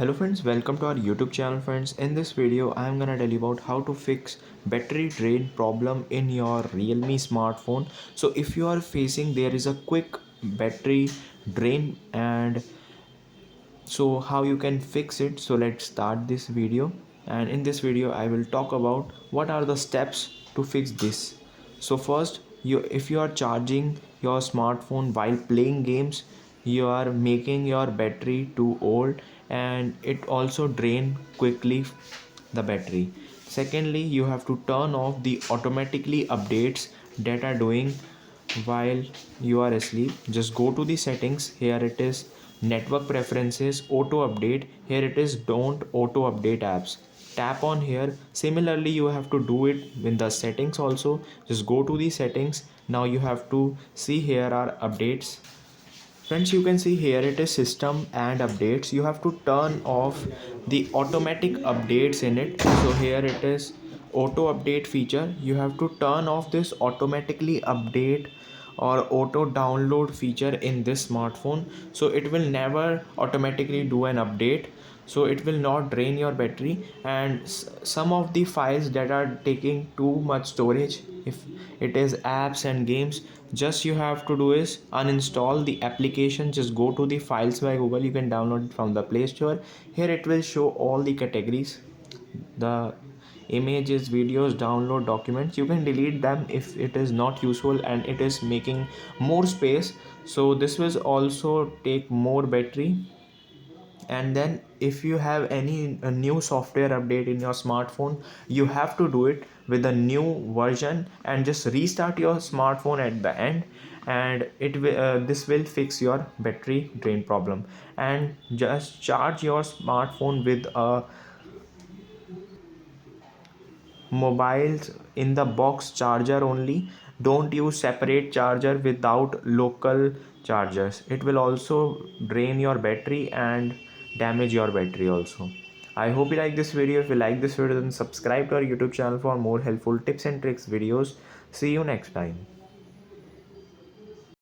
Hello friends, welcome to our YouTube channel friends. In this video, I am gonna tell you about how to fix battery drain problem in your Realme smartphone. So if you are facing there is a quick battery drain and so how you can fix it. So let's start this video, and in this video I will talk about what are the steps to fix this. So first, if you are charging your smartphone while playing games, you are making your battery too old and it also drain quickly the battery. Secondly, you have to turn off the automatically updates that are doing while you are asleep. Just go to the settings. Here it is network preferences, auto update. Here it is don't auto update apps. Tap on here. Similarly, you have to do it in the settings also. Just go to the settings. Now you have to see here are updates. Friends, you can see here it is system and updates. You have to turn off the automatic updates in it. So here it is auto update feature. You have to turn off this automatically update or auto download feature in this smartphone, so it will never automatically do an update, so it will not drain your battery. And some of the files that are taking too much storage, if it is apps and games, just you have to do is uninstall the application. Just go to the files by Google. You can download it from the Play Store. Here it will show all the categories, the images, videos, download, documents. You can delete them if it is not useful and it is making more space, so this will also take more battery. And then if you have any new software update in your smartphone, you have to do it with a new version and just restart your smartphone at the end, and this will fix your battery drain problem. And just charge your smartphone with a mobiles in the box charger only. Don't use separate charger without local chargers. It will also drain your battery and damage your battery also. I hope you like this video. If you like this video, then subscribe to our YouTube channel for more helpful tips and tricks videos. See you next time.